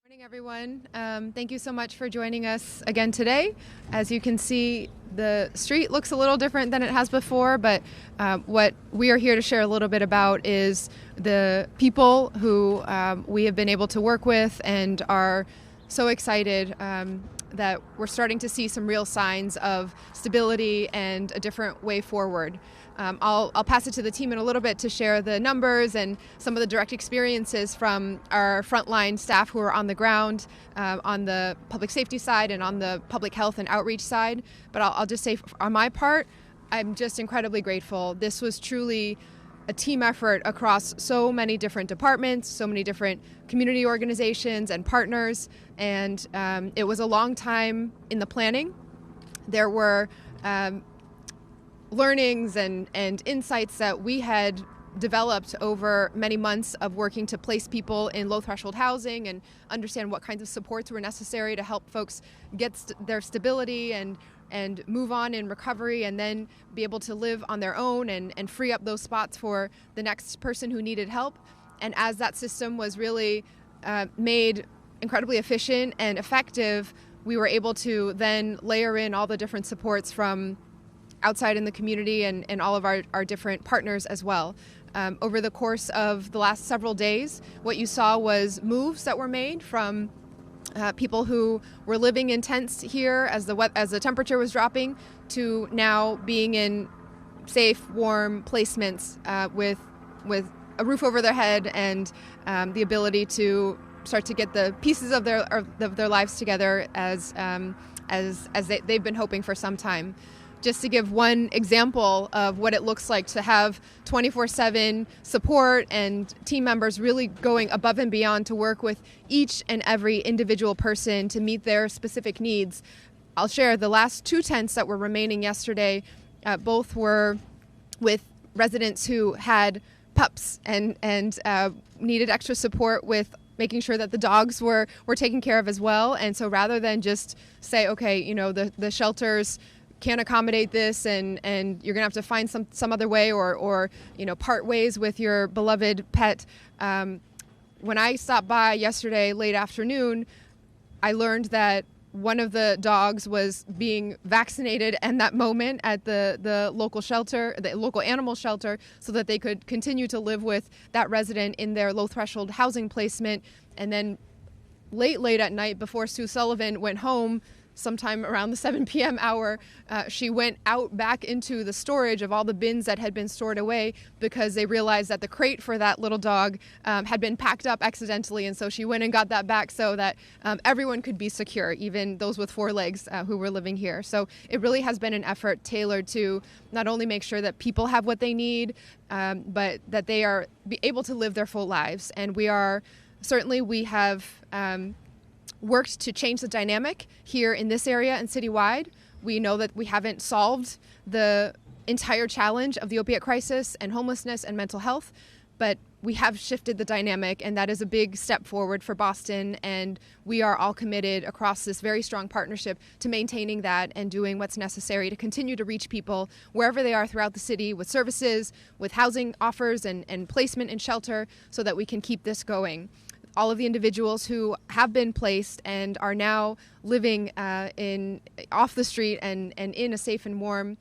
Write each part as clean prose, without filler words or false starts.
Morning, everyone. Thank you so much for joining us again today. As you can see, the street looks a little different than it has before, but what we are here to share a little bit about is the people who we have been able to work with and are so excited that we're starting to see some real signs of stability and a different way forward. I'll pass it to the team in a little bit to share the numbers and some of the direct experiences from our frontline staff who are on the ground on the public safety side and on the public health and outreach side. But I'll just say on my part, I'm just incredibly grateful. This was truly a team effort across so many different departments, so many different community organizations and partners, and it was a long time in the planning. There were learnings and insights that we had developed over many months of working to place people in low threshold housing and understand what kinds of supports were necessary to help folks get their stability and move on in recovery and then be able to live on their own and free up those spots for the next person who needed help. And as that system was really made incredibly efficient and effective, we were able to then layer in all the different supports from outside in the community and all of our different partners as well. Over the course of the last several days, what you saw was moves that were made from people who were living in tents here as the temperature was dropping to now being in safe, warm placements with a roof over their head and the ability to start to get the pieces of their lives together as they've been hoping for some time. Just to give one example of what it looks like to have 24/7 support and team members really going above and beyond to work with each and every individual person to meet their specific needs. I'll share the last two tents that were remaining yesterday. Both were with residents who had pups and needed extra support with making sure that the dogs were taken care of as well. And so rather than just say, okay, the shelters can't accommodate this and you're gonna have to find some other way or part ways with your beloved pet. When I stopped by yesterday late afternoon, I learned that one of the dogs was being vaccinated in that moment at the local shelter, the local animal shelter, so that they could continue to live with that resident in their low threshold housing placement. And then late at night, before Sue Sullivan went home, sometime around the 7 p.m. hour, she went out back into the storage of all the bins that had been stored away because they realized that the crate for that little dog had been packed up accidentally. And so she went and got that back so that everyone could be secure, even those with four legs who were living here. So it really has been an effort tailored to not only make sure that people have what they need, but that they are able to live their full lives. And we have worked to change the dynamic here in this area and citywide. We know that we haven't solved the entire challenge of the opiate crisis and homelessness and mental health, but we have shifted the dynamic, and that is a big step forward for Boston, and we are all committed across this very strong partnership to maintaining that and doing what's necessary to continue to reach people wherever they are throughout the city with services, with housing offers and placement and shelter so that we can keep this going. All of the individuals who have been placed and are now living off the street and in a safe and warm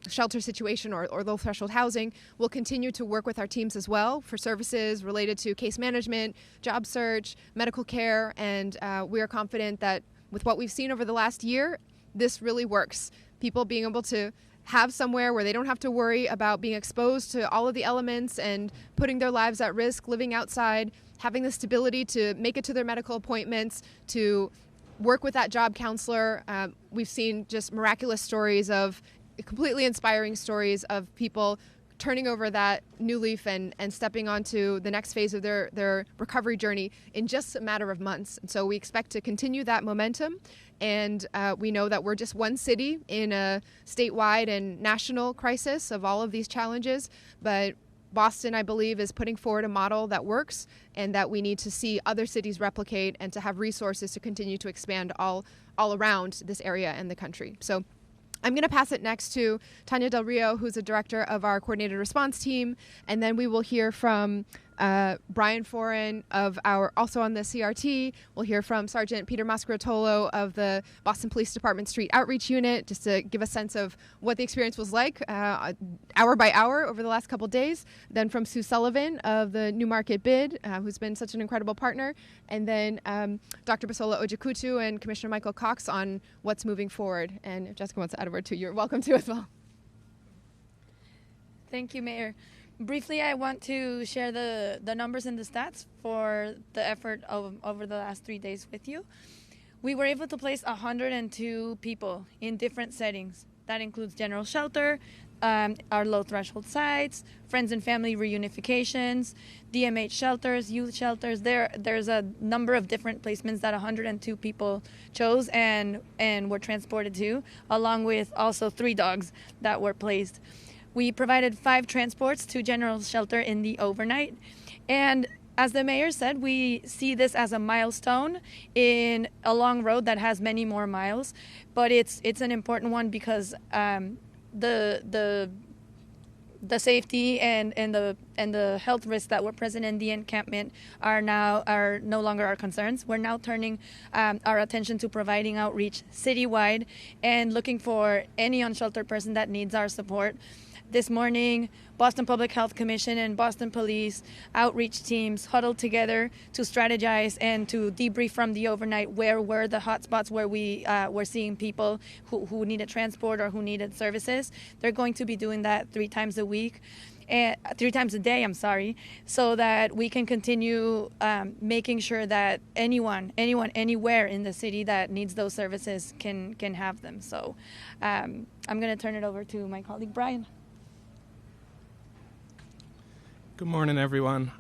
shelter situation or low threshold housing will continue to work with our teams as well for services related to case management, job search, medical care, and we are confident that with what we've seen over the last year, this really works. People being able to have somewhere where they don't have to worry about being exposed to all of the elements and putting their lives at risk, living outside, having the stability to make it to their medical appointments, to work with that job counselor. We've seen just miraculous stories completely inspiring stories of people turning over that new leaf and stepping onto the next phase of their recovery journey in just a matter of months. And so we expect to continue that momentum. And we know that we're just one city in a statewide and national crisis of all of these challenges. But Boston, I believe, is putting forward a model that works and that we need to see other cities replicate and to have resources to continue to expand all around this area and the country. So I'm going to pass it next to Tanya Del Rio, who's the director of our coordinated response team, and then we will hear from Brian Foran of also on the CRT. We'll hear from Sergeant Peter Mascaratolo of the Boston Police Department Street Outreach Unit, just to give a sense of what the experience was like hour by hour over the last couple days. Then from Sue Sullivan of the Newmarket Bid, who's been such an incredible partner. And then Dr. Basola Ojikutu and Commissioner Michael Cox on what's moving forward. And if Jessica wants to add a word too, you're welcome to as well. Thank you, Mayor. Briefly, I want to share the numbers and the stats for the effort over the last 3 days with you. We were able to place 102 people in different settings. That includes general shelter, our low threshold sites, friends and family reunifications, DMH shelters, youth shelters. There's a number of different placements that 102 people chose and were transported to, along with also 3 dogs that were placed. We provided 5 transports to general shelter in the overnight. And as the mayor said, we see this as a milestone in a long road that has many more miles. But it's an important one because the safety and the health risks that were present in the encampment are no longer our concerns. We're now turning our attention to providing outreach citywide and looking for any unsheltered person that needs our support. This morning, Boston Public Health Commission and Boston Police outreach teams huddled together to strategize and to debrief from the overnight where were the hotspots where we were seeing people who needed transport or who needed services. They're going to be doing that 3 times a week. 3 times a day, so that we can continue making sure that anyone, anywhere in the city that needs those services can have them. So I'm going to turn it over to my colleague, Brian. Good morning, everyone.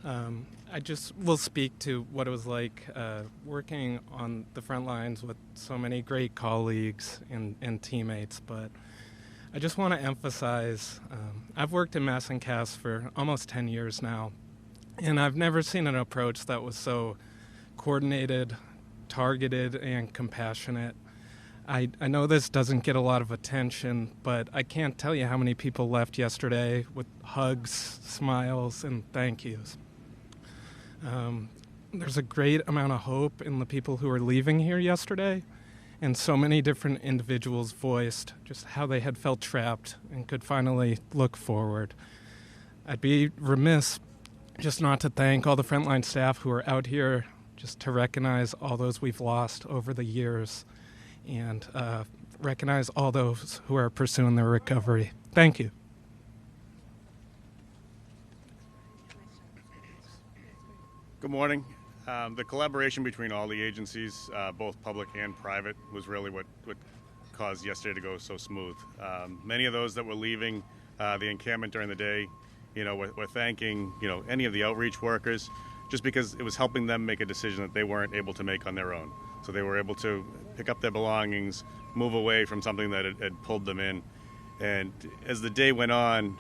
I just will speak to what it was like working on the front lines with so many great colleagues and teammates, but I just want to emphasize, I've worked in Mass and Cass for almost 10 years now, and I've never seen an approach that was so coordinated, targeted, and compassionate. I know this doesn't get a lot of attention, but I can't tell you how many people left yesterday with hugs, smiles, and thank yous. There's a great amount of hope in the people who are leaving here yesterday, and so many different individuals voiced just how they had felt trapped and could finally look forward. I'd be remiss just not to thank all the frontline staff who are out here, just to recognize all those we've lost over the years, and recognize all those who are pursuing their recovery. Thank you. Good morning. The collaboration between all the agencies, both public and private, was really what caused yesterday to go so smooth. Many of those that were leaving the encampment during the day, were thanking, any of the outreach workers, just because it was helping them make a decision that they weren't able to make on their own. So they were able to pick up their belongings, move away from something that had pulled them in. And as the day went on,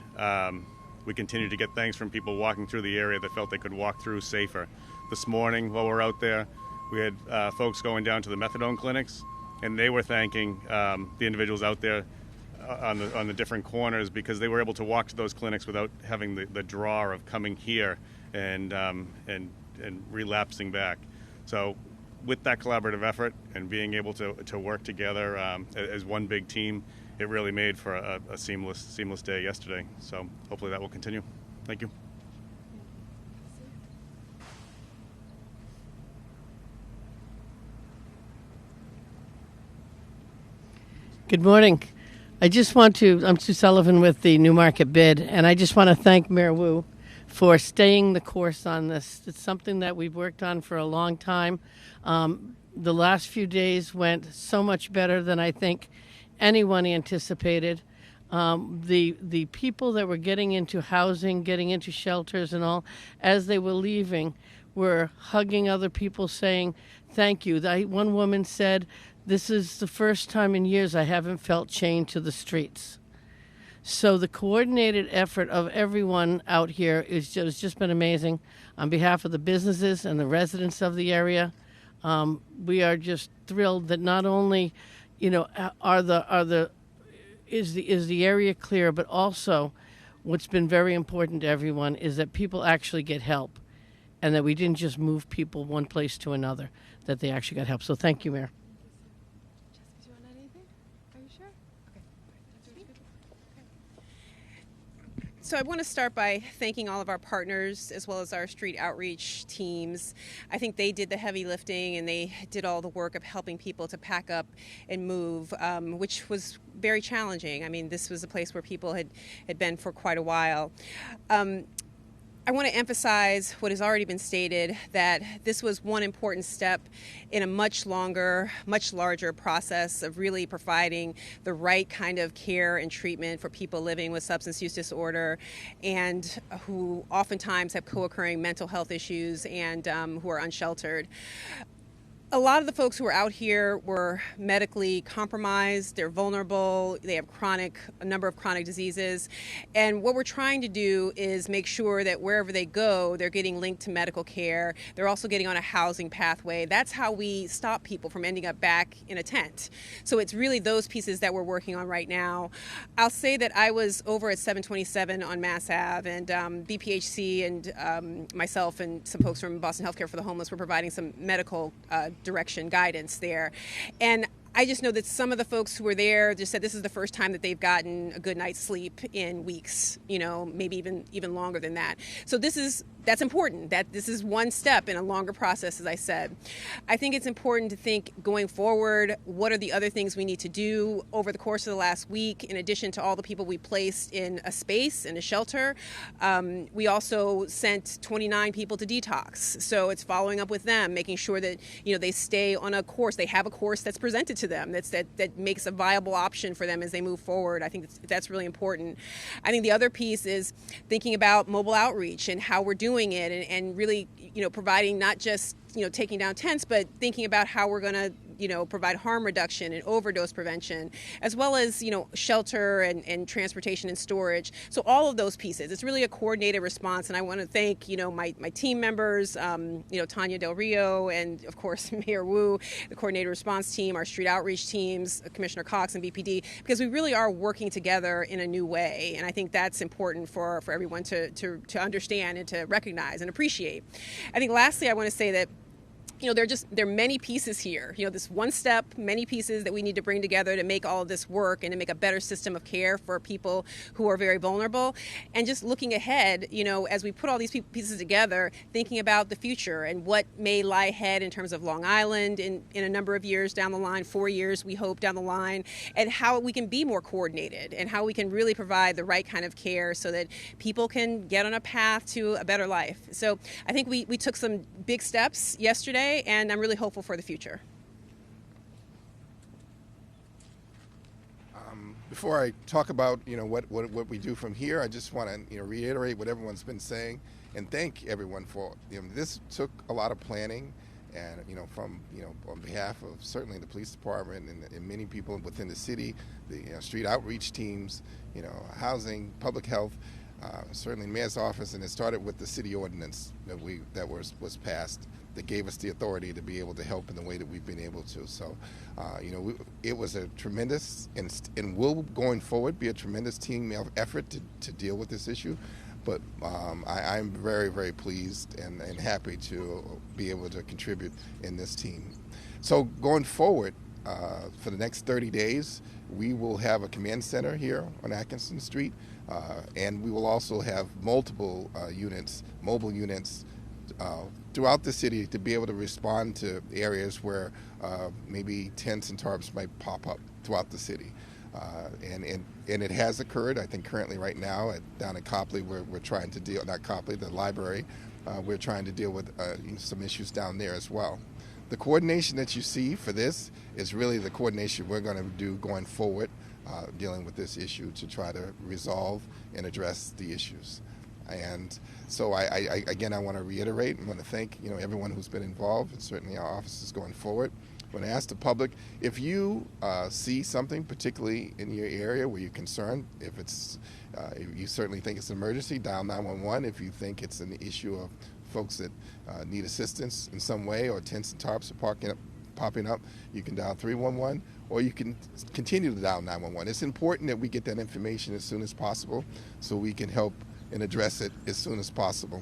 we continued to get thanks from people walking through the area that felt they could walk through safer. This morning, while we're out there, we had folks going down to the methadone clinics, and they were thanking the individuals out there on the different corners because they were able to walk to those clinics without having the draw of coming here and relapsing back. So with that collaborative effort and being able to work together as one big team, it really made for a seamless day yesterday. So hopefully that will continue. Thank you. Good morning. I'm Sue Sullivan with the Newmarket Bid, and I just want to thank Mayor Wu for staying the course on this. It's something that we've worked on for a long time. The last few days went so much better than I think anyone anticipated. The people that were getting into housing, getting into shelters and all, as they were leaving, were hugging other people saying, thank you. One woman said, this is the first time in years I haven't felt chained to the streets. So the coordinated effort of everyone out here has just been amazing. On behalf of the businesses and the residents of the area, we are just thrilled that not only, is the area clear, but also what's been very important to everyone is that people actually get help. and that we didn't just move people one place to another, that they actually got help. So thank you, Mayor. Jessica, do you want to add anything? Are you sure? Okay. So I want to start by thanking all of our partners as well as our street outreach teams. I think they did the heavy lifting and they did all the work of helping people to pack up and move, which was very challenging. I mean, this was a place where people had been for quite a while. I want to emphasize what has already been stated, that this was one important step in a much longer, much larger process of really providing the right kind of care and treatment for people living with substance use disorder and who oftentimes have co-occurring mental health issues and who are unsheltered. A lot of the folks who are out here were medically compromised, they're vulnerable, they have a number of chronic diseases. And what we're trying to do is make sure that wherever they go, they're getting linked to medical care. They're also getting on a housing pathway. That's how we stop people from ending up back in a tent. So it's really those pieces that we're working on right now. I'll say that I was over at 727 on Mass Ave, and BPHC and myself and some folks from Boston Healthcare for the Homeless were providing some medical direction guidance there. And I just know that some of the folks who were there just said this is the first time that they've gotten a good night's sleep in weeks, maybe even longer than that. So that's important, that this is one step in a longer process, as I said. I think it's important to think going forward, what are the other things we need to do over the course of the last week, in addition to all the people we placed in a space, in a shelter. We also sent 29 people to detox. So it's following up with them, making sure that, they stay on a course. They have a course that's presented to them that makes a viable option for them as they move forward. I think that's really important. I think the other piece is thinking about mobile outreach and how we're doing it and really, providing not just, taking down tents, but thinking about how we're going to, provide harm reduction and overdose prevention, as well as, shelter and transportation and storage. So all of those pieces, it's really a coordinated response. And I want to thank, my team members, Tanya Del Rio and, of course, Mayor Wu, the coordinated response team, our street outreach teams, Commissioner Cox and BPD, because we really are working together in a new way. And I think that's important for everyone to understand and to recognize and appreciate. I think lastly, I want to say that there are many pieces here. This one step, many pieces that we need to bring together to make all of this work and to make a better system of care for people who are very vulnerable. And just looking ahead, as we put all these pieces together, thinking about the future and what may lie ahead in terms of Long Island in a number of years down the line, 4 years, we hope, down the line, and how we can be more coordinated and how we can really provide the right kind of care so that people can get on a path to a better life. So I think we took some big steps yesterday, and I'm really hopeful for the future. Before I talk about what we do from here, I just want to reiterate what everyone's been saying and thank everyone for this took a lot of planning, and from on behalf of certainly the police department and many people within the city, the street outreach teams, housing, public health. Certainly mayor's office, and it started with the city ordinance that was passed that gave us the authority to be able to help in the way that we've been able to. So, it was a tremendous and will going forward be a tremendous team effort to deal with this issue. But I'm very, very pleased and happy to be able to contribute in this team. So going forward, for the next 30 days, we will have a command center here on Atkinson Street. And we will also have multiple mobile units throughout the city to be able to respond to areas where maybe tents and tarps might pop up throughout the city. And it has occurred, I think currently right now down at Copley, we're trying to deal, not Copley, the library, we're trying to deal with some issues down there as well. The coordination that you see for this is really the coordination we're going to do going forward, dealing with this issue to try to resolve and address the issues. And so I want to reiterate and want to thank everyone who's been involved, and certainly our offices going forward. I want to ask the public, if you see something particularly in your area where you're concerned, if you certainly think it's an emergency, dial 911. If you think it's an issue of folks that need assistance in some way, or tents and tarps are popping up, you can dial 311, or you can continue to dial 911. It's important that we get that information as soon as possible so we can help and address it as soon as possible.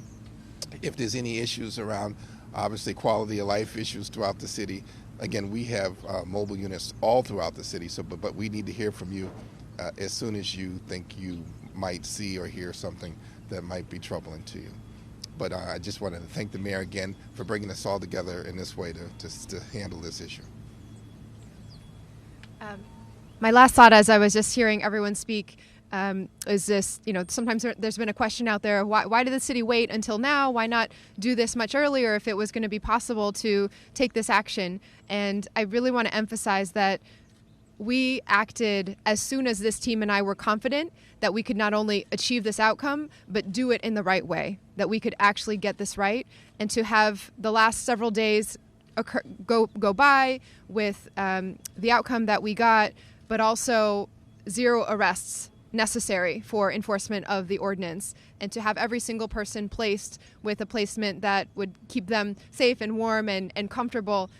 If there's any issues around, obviously, quality of life issues throughout the city, again, we have mobile units all throughout the city. So, but we need to hear from you as soon as you think you might see or hear something that might be troubling to you. But I just wanted to thank the mayor again for bringing us all together in this way to handle this issue. My last thought as I was just hearing everyone speak is this, sometimes there's been a question out there, why did the city wait until now? Why not do this much earlier if it was going to be possible to take this action? And I really want to emphasize that we acted as soon as this team and I were confident that we could not only achieve this outcome, but do it in the right way, that we could actually get this right. And to have the last several days go by with the outcome that we got, but also 0 arrests necessary for enforcement of the ordinance, and to have every single person placed with a placement that would keep them safe and warm and comfortable,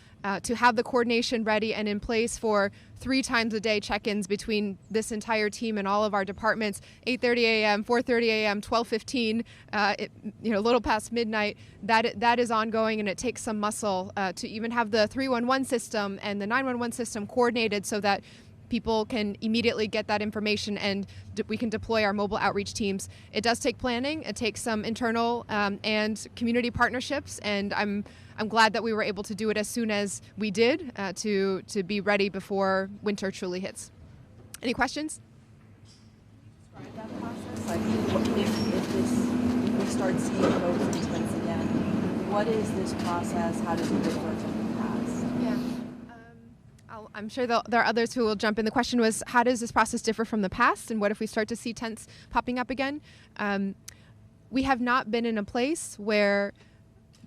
to have the coordination ready and in place for 3 times a day check-ins between this entire team and all of our departments, 8:30 a.m., 4:30 a.m., 12:15, a little past midnight. That is ongoing, and it takes some muscle to even have the 311 system and the 911 system coordinated so that people can immediately get that information and we can deploy our mobile outreach teams. It does take planning. It takes some internal and community partnerships, and I'm glad that we were able to do it as soon as we did to be ready before winter truly hits. Any questions? Describe that process. Like, if we start seeing those incidents again, what is this process? How does it differ from the past? Yeah. I'm sure there are others who will jump in. The question was, how does this process differ from the past, and what if we start to see tents popping up again? We have not been in a place where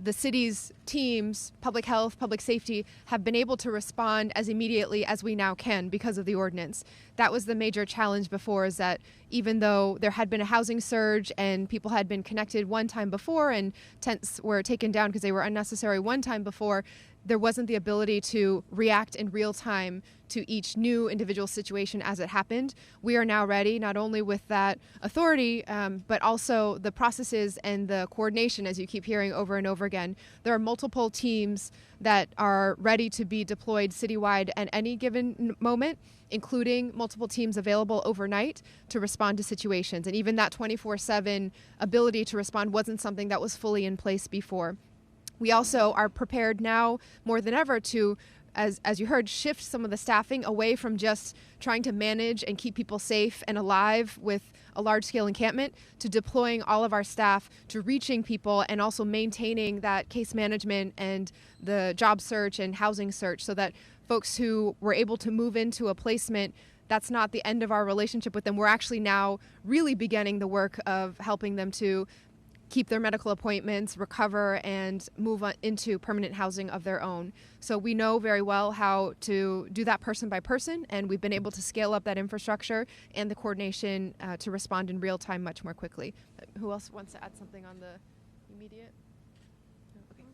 the city's teams, public health, public safety, have been able to respond as immediately as we now can because of the ordinance. That was the major challenge before, is that even though there had been a housing surge and people had been connected one time before and tents were taken down because they were unnecessary one time before, there wasn't the ability to react in real time to each new individual situation as it happened. We are now ready, not only with that authority, but also the processes and the coordination, as you keep hearing over and over again. There are multiple teams that are ready to be deployed citywide at any given moment, including multiple teams available overnight to respond to situations. And even that 24/7 ability to respond wasn't something that was fully in place before. We also are prepared now more than ever to, as you heard, shift some of the staffing away from just trying to manage and keep people safe and alive with a large-scale encampment to deploying all of our staff to reaching people and also maintaining that case management and the job search and housing search, so that folks who were able to move into a placement, that's not the end of our relationship with them. We're actually now really beginning the work of helping them to keep their medical appointments, recover, and move on into permanent housing of their own. So we know very well how to do that person by person, and we've been able to scale up that infrastructure and the coordination to respond in real time much more quickly. Who else wants to add something on the immediate? Okay.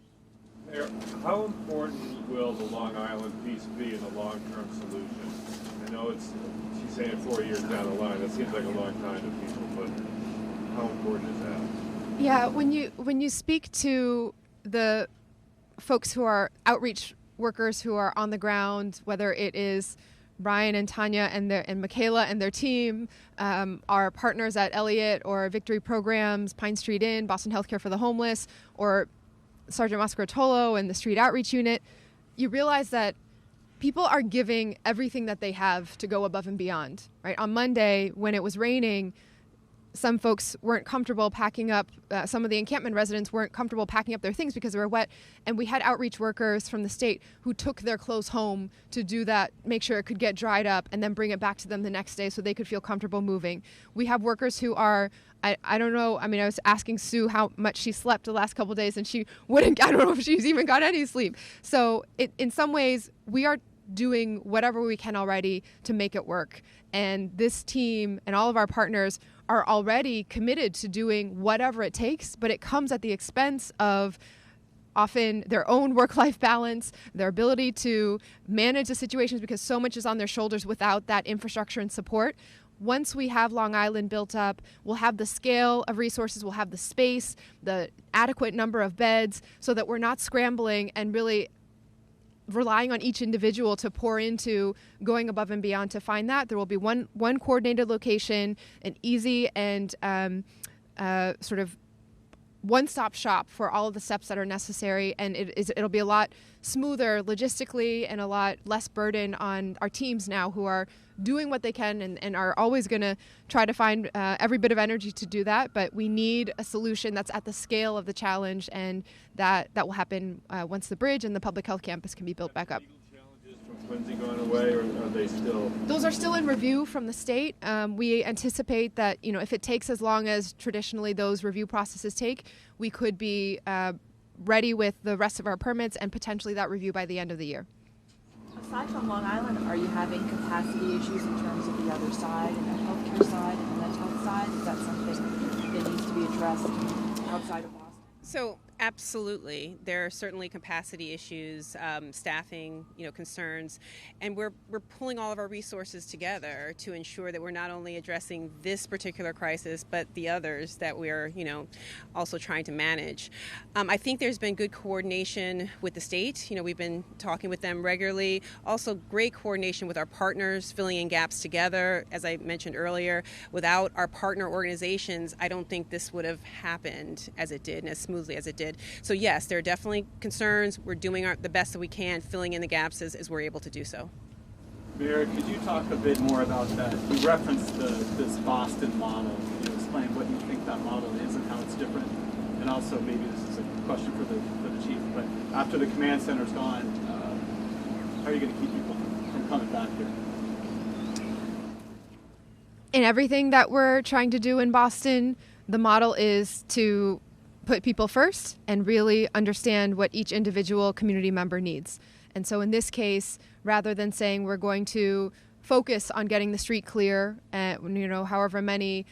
Mayor, how important will the Long Island piece be in the long-term solution? I know she's saying 4 years down the line. That seems like a long time to people, but how important is that? Yeah, when you speak to the folks who are outreach workers who are on the ground, whether it is Brian and Tanya and Michaela and their team, our partners at Elliott or Victory Programs, Pine Street Inn, Boston Healthcare for the Homeless, or Sergeant Mascarotolo and the Street Outreach Unit, you realize that people are giving everything that they have to go above and beyond. Right? On Monday, when it was raining, some folks weren't comfortable packing up, some of the encampment residents weren't comfortable packing up their things because they were wet, and we had outreach workers from the state who took their clothes home to do that, make sure it could get dried up, and then bring it back to them the next day so they could feel comfortable moving. We have workers who are, I don't know, I mean, I was asking Sue how much she slept the last couple of days, and she wouldn't, I don't know if she's even got any sleep. So in some ways, we are doing whatever we can already to make it work. And this team and all of our partners are already committed to doing whatever it takes, but it comes at the expense of often their own work-life balance, their ability to manage the situations, because so much is on their shoulders without that infrastructure and support. once we have Long Island built up, we'll have the scale of resources, we'll have the space, the adequate number of beds, so that we're not scrambling and really relying on each individual to pour into going above and beyond to find that. There will be one coordinated location, an easy and sort of one-stop shop for all of the steps that are necessary, and it'll be a lot smoother logistically and a lot less burden on our teams now, who are doing what they can and are always going to try to find every bit of energy to do that. But we need a solution that's at the scale of the challenge, and that will happen once the bridge and the public health campus can be built back up. Quincy going away, or are they still? Those are still in review from the state. We anticipate that, if it takes as long as traditionally those review processes take, we could be ready with the rest of our permits and potentially that review by the end of the year. Aside from Long Island, are you having capacity issues in terms of the other side, and the healthcare side and the mental health side? Is that something that needs to be addressed outside of Boston? So absolutely, there are certainly capacity issues, staffing, concerns, and we're pulling all of our resources together to ensure that we're not only addressing this particular crisis, but the others that we're, also trying to manage. I think there's been good coordination with the state. We've been talking with them regularly. Also, great coordination with our partners, filling in gaps together. As I mentioned earlier, without our partner organizations, I don't think this would have happened as it did and as smoothly as it did. So yes, there are definitely concerns. We're doing the best that we can, filling in the gaps as we're able to do so. Mayor, could you talk a bit more about that? You referenced this Boston model. Can you explain what you think that model is and how it's different? And also, maybe this is a question for the chief, but after the command center's gone, how are you going to keep people from coming back here? In everything that we're trying to do in Boston, the model is to put people first and really understand what each individual community member needs. And so in this case, rather than saying we're going to focus on getting the street clear, however many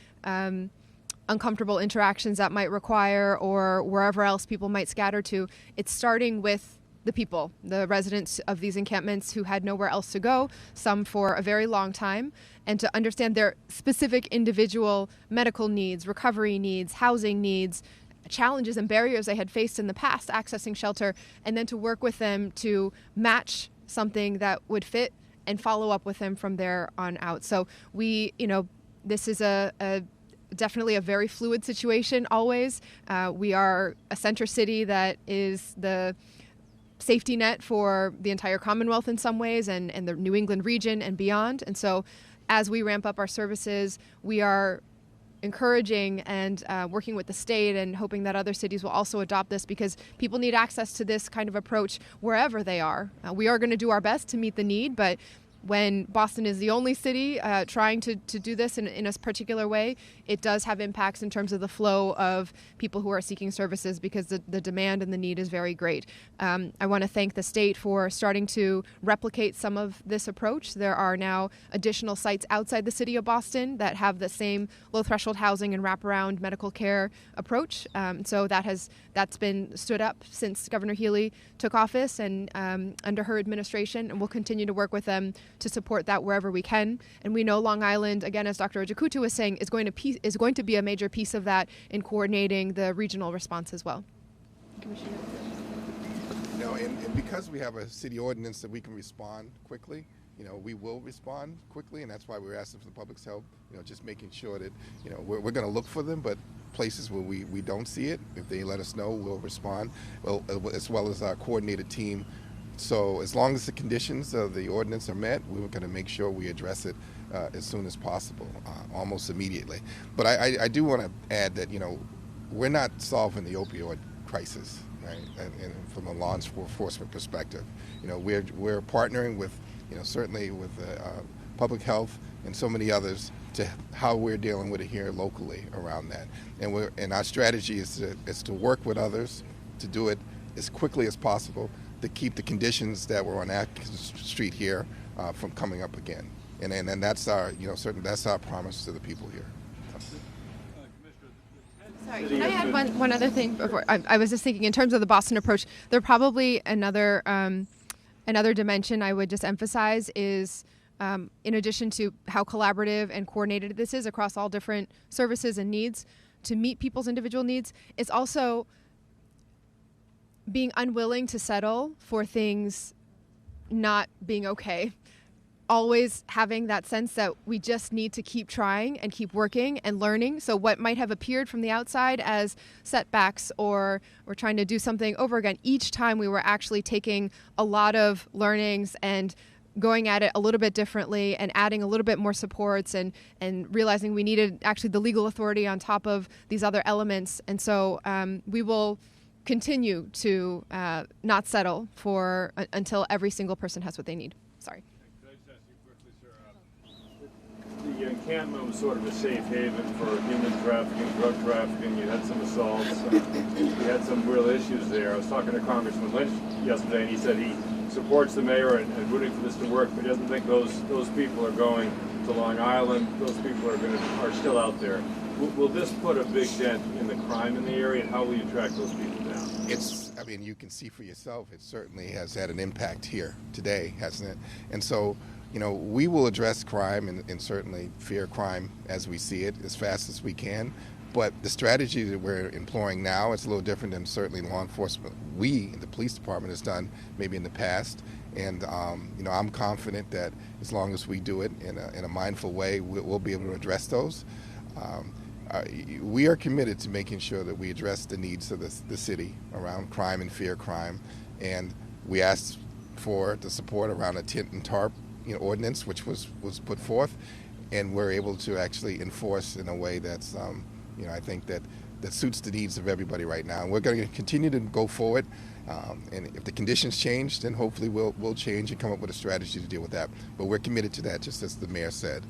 uncomfortable interactions that might require or wherever else people might scatter to, it's starting with the people, the residents of these encampments who had nowhere else to go, some for a very long time, and to understand their specific individual medical needs, recovery needs, housing needs, challenges and barriers they had faced in the past accessing shelter, and then to work with them to match something that would fit and follow up with them from there on out. So this is definitely a very fluid situation always. We are a center city that is the safety net for the entire Commonwealth in some ways, and the New England region and beyond. And so as we ramp up our services, we are encouraging and working with the state and hoping that other cities will also adopt this, because people need access to this kind of approach wherever they are. We are going to do our best to meet the need, but when Boston is the only city trying to do this in a particular way, it does have impacts in terms of the flow of people who are seeking services, because the demand and the need is very great. I want to thank the state for starting to replicate some of this approach. There are now additional sites outside the city of Boston that have the same low-threshold housing and wraparound medical care approach. So that's been stood up since Governor Healy took office and under her administration, and we'll continue to work with them to support that wherever we can. And we know Long Island, again, as Dr. Ojikutu was saying, is going to be a major piece of that in coordinating the regional response as well. Commissioner. And because we have a city ordinance that we can respond quickly, we will respond quickly, and that's why we're asking for the public's help, just making sure that, we're going to look for them, but places where we don't see it, if they let us know, we'll respond, as well as our coordinated team. So as long as the conditions of the ordinance are met, we're going to make sure we address it as soon as possible, almost immediately. But I do want to add that, we're not solving the opioid crisis, right? And from a law enforcement perspective, we're partnering with, certainly with public health and so many others to how we're dealing with it here locally around that. And our strategy is to work with others to do it as quickly as possible, to keep the conditions that were on Atkins Street here from coming up again. And that's our, that's our promise to the people here. Sorry, can I add one other thing before? I was just thinking in terms of the Boston approach, there probably another dimension I would just emphasize is in addition to how collaborative and coordinated this is across all different services and needs to meet people's individual needs, it's also being unwilling to settle for things not being okay. Always having that sense that we just need to keep trying and keep working and learning. So what might have appeared from the outside as setbacks or we're trying to do something over again, each time we were actually taking a lot of learnings and going at it a little bit differently and adding a little bit more supports and realizing we needed actually the legal authority on top of these other elements. And so we will continue to not settle for until every single person has what they need. Sorry. Could I just ask you quickly, sir? The encampment was sort of a safe haven for human trafficking, drug trafficking. You had some assaults. You had some real issues there. I was talking to Congressman Lynch yesterday, and he said he supports the mayor and rooting for this to work, but he doesn't think those people are going to Long Island. Those people are still out there. Will this put a big dent in the crime in the area, and how will you track those people down? I mean, you can see for yourself, it certainly has had an impact here today, hasn't it? And so, we will address crime and certainly fear crime as we see it as fast as we can. But the strategy that we're employing now is a little different than certainly law enforcement, the police department, has done maybe in the past. And, I'm confident that as long as we do it in a mindful way, we'll be able to address those. We are committed to making sure that we address the needs of the city around crime and fear crime. And we asked for the support around a tent and tarp ordinance, which was put forth. And we're able to actually enforce in a way that's I think that suits the needs of everybody right now. And we're going to continue to go forward. And if the conditions change, then hopefully we'll change and come up with a strategy to deal with that. But we're committed to that, just as the mayor said.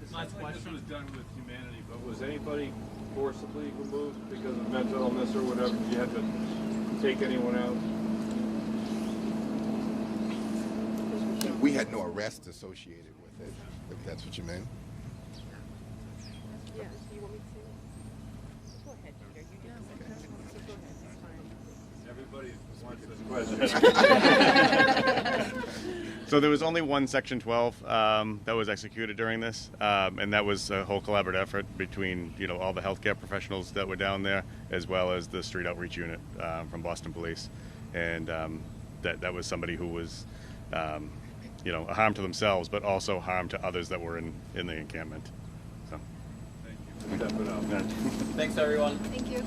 This was done with humanity, but was anybody forcibly removed because of mental illness or whatever? Did you have to take anyone out? We had no arrest associated with it, if that's what you meant. Everybody wants this question. So there was only one Section 12 that was executed during this, and that was a whole collaborative effort between all the healthcare professionals that were down there, as well as the street outreach unit from Boston Police, and that was somebody who was a harm to themselves, but also harm to others that were in the encampment. So. Thank you. Yeah. Thanks, everyone. Thank you.